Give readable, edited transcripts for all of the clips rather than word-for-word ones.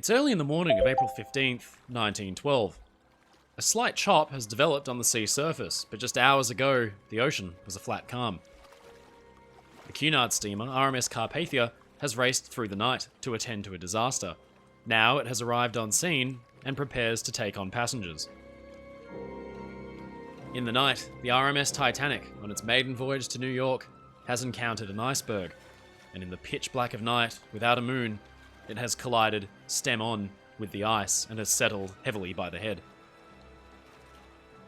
It's early in the morning of April 15th, 1912. A slight chop has developed on the sea surface, but just hours ago, the ocean was a flat calm. The Cunard steamer, RMS Carpathia, has raced through the night to attend to a disaster. Now it has arrived on scene and prepares to take on passengers. In the night, the RMS Titanic, on its maiden voyage to New York, has encountered an iceberg, and in the pitch black of night, without a moon, it has collided stem on with the ice and has settled heavily by the head.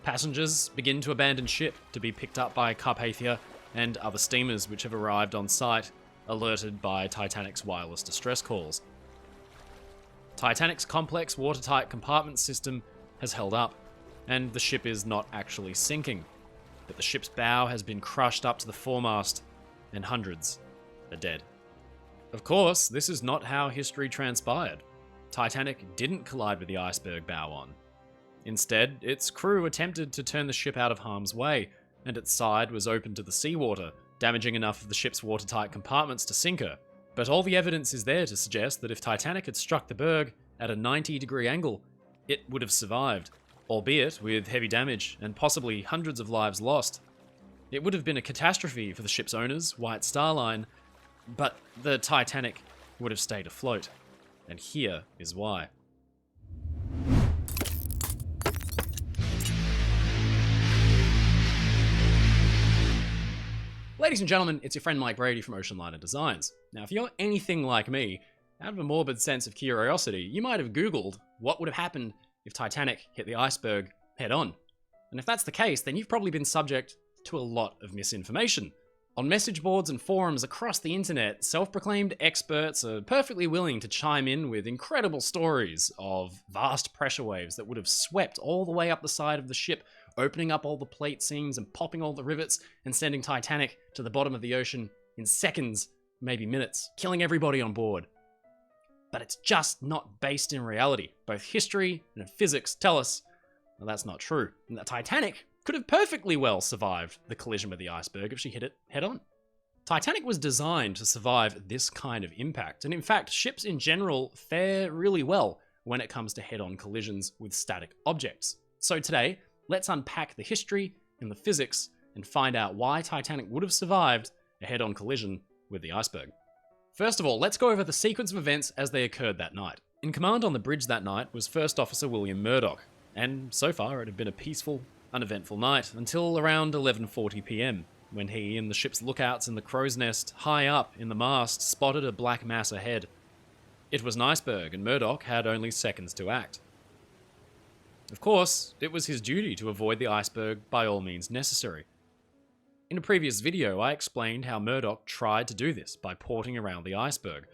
Passengers begin to abandon ship to be picked up by Carpathia and other steamers which have arrived on site, alerted by Titanic's wireless distress calls. Titanic's complex watertight compartment system has held up, and the ship is not actually sinking, but the ship's bow has been crushed up to the foremast, and hundreds are dead. Of course, this is not how history transpired. Titanic didn't collide with the iceberg bow on. Instead, its crew attempted to turn the ship out of harm's way, and its side was open to the seawater, damaging enough of the ship's watertight compartments to sink her. But all the evidence is there to suggest that if Titanic had struck the berg at a 90-degree angle, it would have survived, albeit with heavy damage and possibly hundreds of lives lost. It would have been a catastrophe for the ship's owners, White Star Line, but the Titanic would have stayed afloat. And here is why. Ladies and gentlemen, it's your friend Mike Brady from Oceanliner Designs. Now, if you're anything like me, out of a morbid sense of curiosity, you might have Googled what would have happened if Titanic hit the iceberg head on. And if that's the case, then you've probably been subject to a lot of misinformation. On message boards and forums across the internet, self-proclaimed experts are perfectly willing to chime in with incredible stories of vast pressure waves that would have swept all the way up the side of the ship, opening up all the plate seams and popping all the rivets and sending Titanic to the bottom of the ocean in seconds, maybe minutes, killing everybody on board. But it's just not based in reality. Both history and physics tell us that that's not true, and the Titanic could have perfectly well survived the collision with the iceberg if she hit it head on. Titanic was designed to survive this kind of impact, and in fact, ships in general fare really well when it comes to head-on collisions with static objects. So today, let's unpack the history and the physics and find out why Titanic would have survived a head-on collision with the iceberg. First of all, let's go over the sequence of events as they occurred that night. In command on the bridge that night was First Officer William Murdoch, and so far it had been a peaceful, uneventful night until around 11:40 p.m, when he and the ship's lookouts in the crow's nest high up in the mast spotted a black mass ahead. It was an iceberg, and Murdoch had only seconds to act. Of course, it was his duty to avoid the iceberg by all means necessary. In a previous video, I explained how Murdoch tried to do this by porting around the iceberg,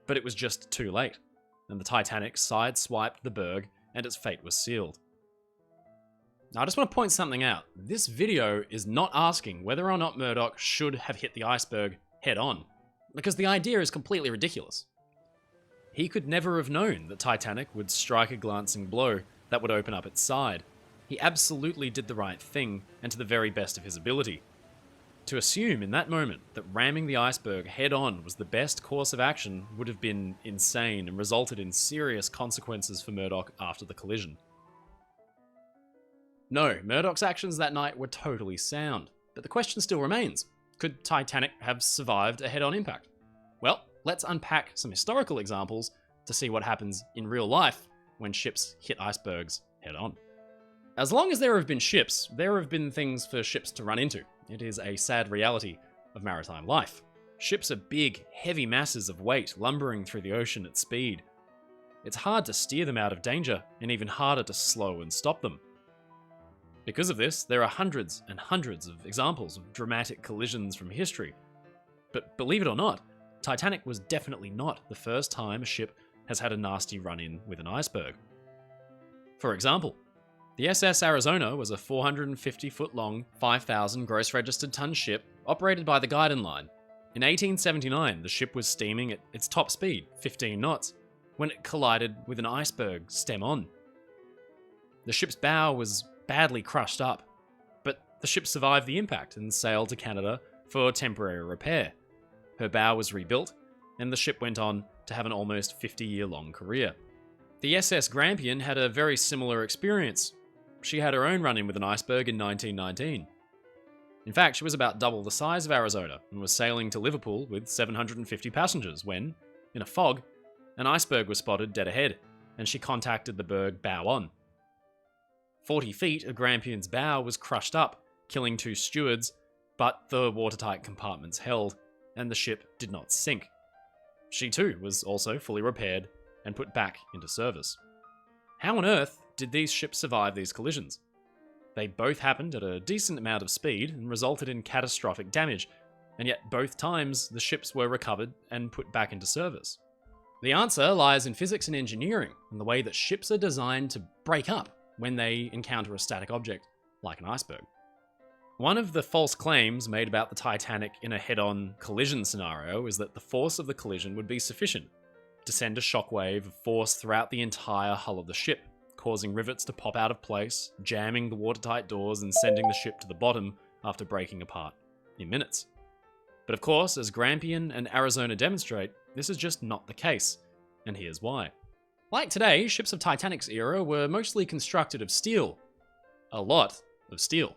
but it was just too late, and the Titanic sideswiped the berg and its fate was sealed. Now, I just want to point something out. This video is not asking whether or not Murdoch should have hit the iceberg head on, because the idea is completely ridiculous. He could never have known that Titanic would strike a glancing blow that would open up its side. He absolutely did the right thing, and to the very best of his ability. To assume in that moment that ramming the iceberg head on was the best course of action would have been insane and resulted in serious consequences for Murdoch after the collision. No, Murdoch's actions that night were totally sound, but the question still remains. Could Titanic have survived a head-on impact? Well, let's unpack some historical examples to see what happens in real life when ships hit icebergs head-on. As long as there have been ships, there have been things for ships to run into. It is a sad reality of maritime life. Ships are big, heavy masses of weight lumbering through the ocean at speed. It's hard to steer them out of danger, and even harder to slow and stop them. Because of this, there are hundreds and hundreds of examples of dramatic collisions from history. But believe it or not, Titanic was definitely not the first time a ship has had a nasty run-in with an iceberg. For example, the SS Arizona was a 450-foot-long, 5,000 gross registered ton ship operated by the Guidon Line. In 1879, the ship was steaming at its top speed, 15 knots, when it collided with an iceberg stem on. The ship's bow was badly crushed up, but the ship survived the impact and sailed to Canada for temporary repair. Her bow was rebuilt, and the ship went on to have an almost 50-year-long career. The SS Grampian had a very similar experience. She had her own run-in with an iceberg in 1919. In fact, she was about double the size of Arizona and was sailing to Liverpool with 750 passengers when, in a fog, an iceberg was spotted dead ahead, and she contacted the berg bow on. 40 feet of Grampian's bow was crushed up, killing 2 stewards, but the watertight compartments held, and the ship did not sink. She too was also fully repaired and put back into service. How on earth did these ships survive these collisions? They both happened at a decent amount of speed and resulted in catastrophic damage, and yet both times the ships were recovered and put back into service. The answer lies in physics and engineering, and the way that ships are designed to break up when they encounter a static object, like an iceberg. One of the false claims made about the Titanic in a head-on collision scenario is that the force of the collision would be sufficient to send a shockwave of force throughout the entire hull of the ship, causing rivets to pop out of place, jamming the watertight doors and sending the ship to the bottom after breaking apart in minutes. But of course, as Grampian and Arizona demonstrate, this is just not the case, and here's why. Like today, ships of Titanic's era were mostly constructed of steel. A lot of steel.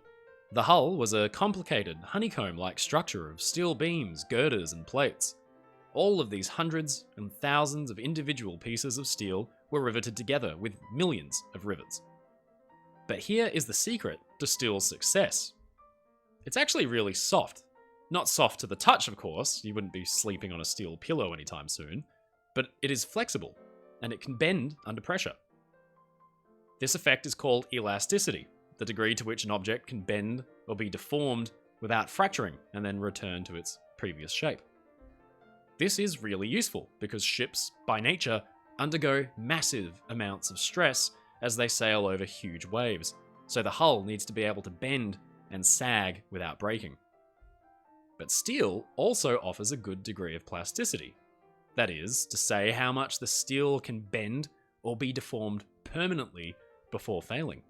The hull was a complicated, honeycomb-like structure of steel beams, girders, and plates. All of these hundreds and thousands of individual pieces of steel were riveted together with millions of rivets. But here is the secret to steel's success. It's actually really soft. Not soft to the touch, of course, you wouldn't be sleeping on a steel pillow anytime soon, but it is flexible, and it can bend under pressure. This effect is called elasticity, the degree to which an object can bend or be deformed without fracturing and then return to its previous shape. This is really useful because ships, by nature, undergo massive amounts of stress as they sail over huge waves, so the hull needs to be able to bend and sag without breaking. But steel also offers a good degree of plasticity. That is, to say how much the steel can bend or be deformed permanently before failing.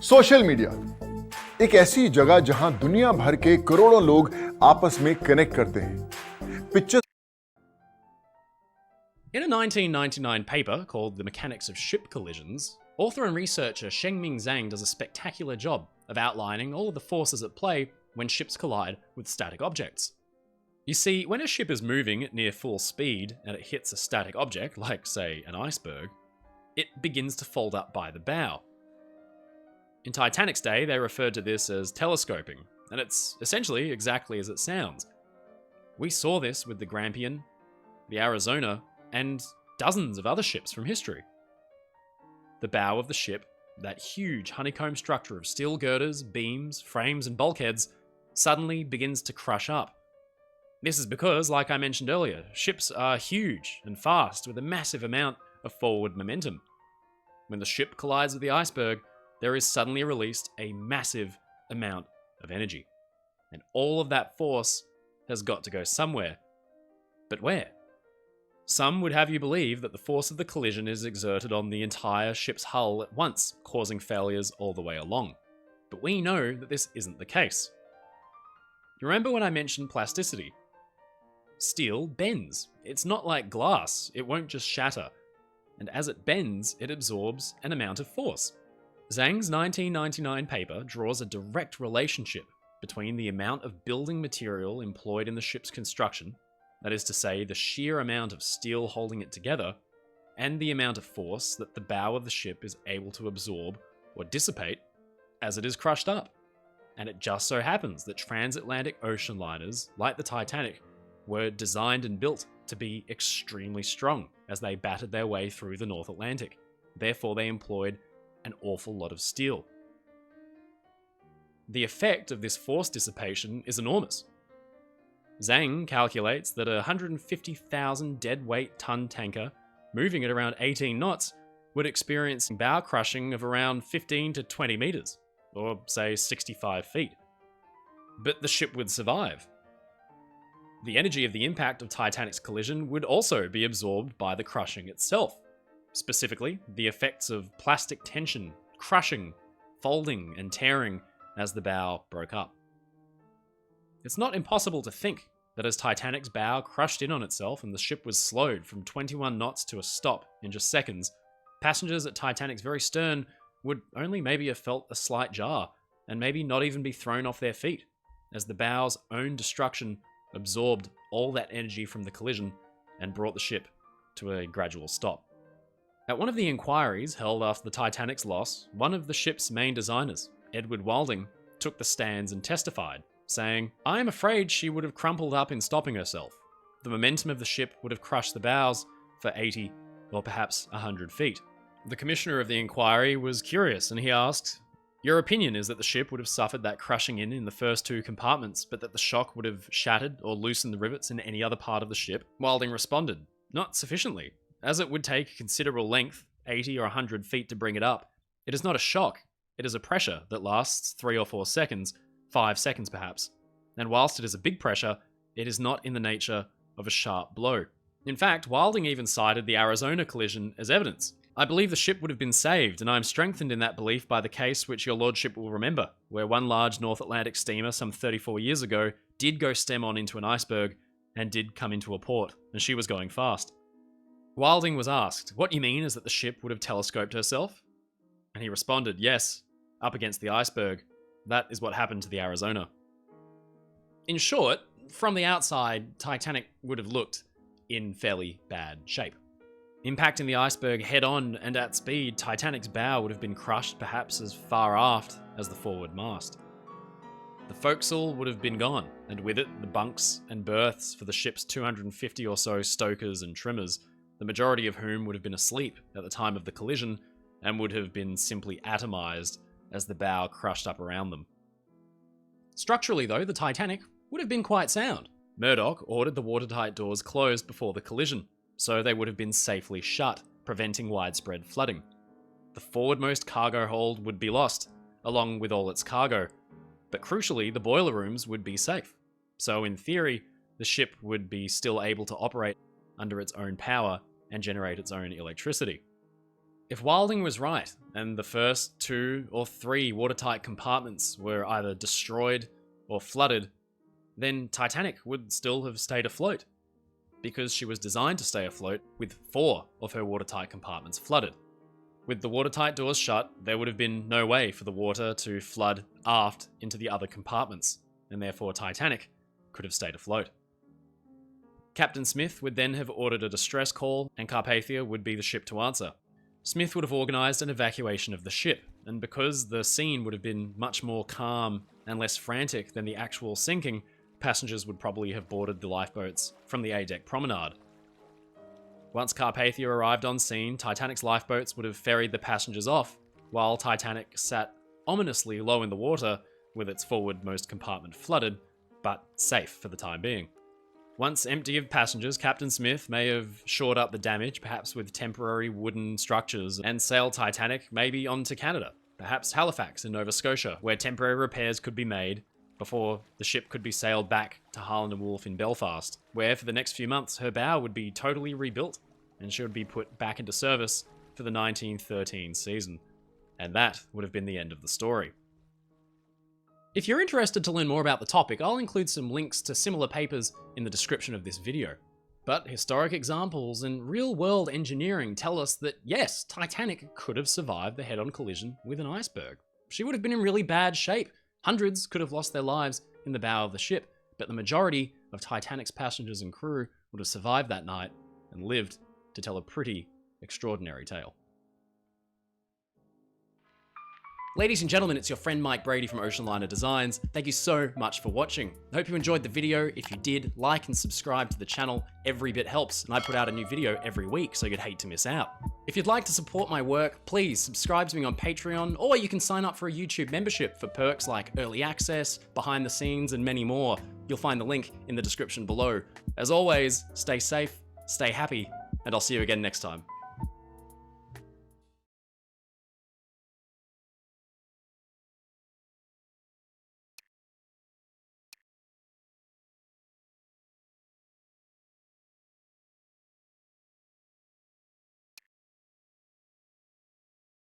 Social media एक ऐसी जगह जहां दुनिया भर के करोड़ों लोग आपस में कनेक्ट करते हैं। Picture In a 1999 paper called The Mechanics of Ship Collisions, author and researcher Shengming Zhang does a spectacular job of outlining all of the forces at play when ships collide with static objects. You see, when a ship is moving at near full speed and it hits a static object, like, say, an iceberg, it begins to fold up by the bow. In Titanic's day, they referred to this as telescoping, and it's essentially exactly as it sounds. We saw this with the Grampian, the Arizona, and dozens of other ships from history. The bow of the ship, that huge honeycomb structure of steel girders, beams, frames, and bulkheads, suddenly begins to crush up. This is because, like I mentioned earlier, ships are huge and fast with a massive amount of forward momentum. When the ship collides with the iceberg, there is suddenly released a massive amount of energy. And all of that force has got to go somewhere. But where? Some would have you believe that the force of the collision is exerted on the entire ship's hull at once, causing failures all the way along. But we know that this isn't the case. You remember when I mentioned plasticity? Steel bends. It's not like glass, it won't just shatter. And as it bends, it absorbs an amount of force. Zhang's 1999 paper draws a direct relationship between the amount of building material employed in the ship's construction, that is to say, the sheer amount of steel holding it together, and the amount of force that the bow of the ship is able to absorb or dissipate as it is crushed up. And it just so happens that transatlantic ocean liners, like the Titanic, were designed and built to be extremely strong as they battered their way through the North Atlantic. Therefore, they employed an awful lot of steel. The effect of this force dissipation is enormous. Zhang calculates that a 150,000 deadweight ton tanker moving at around 18 knots would experience bow crushing of around 15 to 20 meters, or say 65 feet. But the ship would survive. The energy of the impact of Titanic's collision would also be absorbed by the crushing itself. Specifically, the effects of plastic tension, crushing, folding, and tearing as the bow broke up. It's not impossible to think that as Titanic's bow crushed in on itself and the ship was slowed from 21 knots to a stop in just seconds, passengers at Titanic's very stern would only maybe have felt a slight jar and maybe not even be thrown off their feet, as the bow's own destruction absorbed all that energy from the collision and brought the ship to a gradual stop. At one of the inquiries held after the Titanic's loss, one of the ship's main designers, Edward Wilding, took the stands and testified, saying, "I am afraid she would have crumpled up in stopping herself. The momentum of the ship would have crushed the bows for 80 or perhaps 100 feet." The commissioner of the inquiry was curious and he asked, "Your opinion is that the ship would have suffered that crushing in the first two compartments, but that the shock would have shattered or loosened the rivets in any other part of the ship?" Wilding responded, "Not sufficiently. As it would take considerable length, 80 or 100 feet to bring it up, it is not a shock. It is a pressure that lasts 3 or 4 seconds, 5 seconds perhaps. And whilst it is a big pressure, it is not in the nature of a sharp blow." In fact, Wilding even cited the Arizona collision as evidence. "I believe the ship would have been saved, and I am strengthened in that belief by the case which your lordship will remember, where one large North Atlantic steamer some 34 years ago did go stem on into an iceberg and did come into a port, and she was going fast." Wilding was asked, "What you mean is that the ship would have telescoped herself?" And he responded, "Yes, up against the iceberg. That is what happened to the Arizona." In short, from the outside, Titanic would have looked in fairly bad shape. Impacting the iceberg head-on and at speed, Titanic's bow would have been crushed perhaps as far aft as the forward mast. The forecastle would have been gone, and with it the bunks and berths for the ship's 250 or so stokers and trimmers, the majority of whom would have been asleep at the time of the collision and would have been simply atomized as the bow crushed up around them. Structurally though, the Titanic would have been quite sound. Murdoch ordered the watertight doors closed before the collision, so they would have been safely shut, preventing widespread flooding. The forwardmost cargo hold would be lost, along with all its cargo, but crucially the boiler rooms would be safe. So in theory, the ship would be still able to operate under its own power and generate its own electricity. If Wilding was right, and the first 2 or 3 watertight compartments were either destroyed or flooded, then Titanic would still have stayed afloat, because she was designed to stay afloat with 4 of her watertight compartments flooded. With the watertight doors shut, there would have been no way for the water to flood aft into the other compartments, and therefore Titanic could have stayed afloat. Captain Smith would then have ordered a distress call, and Carpathia would be the ship to answer. Smith would have organised an evacuation of the ship, and because the scene would have been much more calm and less frantic than the actual sinking, passengers would probably have boarded the lifeboats from the A-deck promenade. Once Carpathia arrived on scene, Titanic's lifeboats would have ferried the passengers off, while Titanic sat ominously low in the water with its forwardmost compartment flooded, but safe for the time being. Once empty of passengers, Captain Smith may have shored up the damage, perhaps with temporary wooden structures, and sailed Titanic maybe on to Canada, perhaps Halifax in Nova Scotia, where temporary repairs could be made before the ship could be sailed back to Harland and Wolff in Belfast, where for the next few months her bow would be totally rebuilt and she would be put back into service for the 1913 season. And that would have been the end of the story. If you're interested to learn more about the topic, I'll include some links to similar papers in the description of this video. But historic examples and real-world engineering tell us that yes, Titanic could have survived the head-on collision with an iceberg. She would have been in really bad shape. Hundreds could have lost their lives in the bow of the ship, but the majority of Titanic's passengers and crew would have survived that night and lived to tell a pretty extraordinary tale. Ladies and gentlemen, it's your friend Mike Brady from Oceanliner Designs. Thank you so much for watching. I hope you enjoyed the video. If you did, like and subscribe to the channel. Every bit helps, and I put out a new video every week, so you'd hate to miss out. If you'd like to support my work, please subscribe to me on Patreon, or you can sign up for a YouTube membership for perks like early access, behind the scenes, and many more. You'll find the link in the description below. As always, stay safe, stay happy, and I'll see you again next time.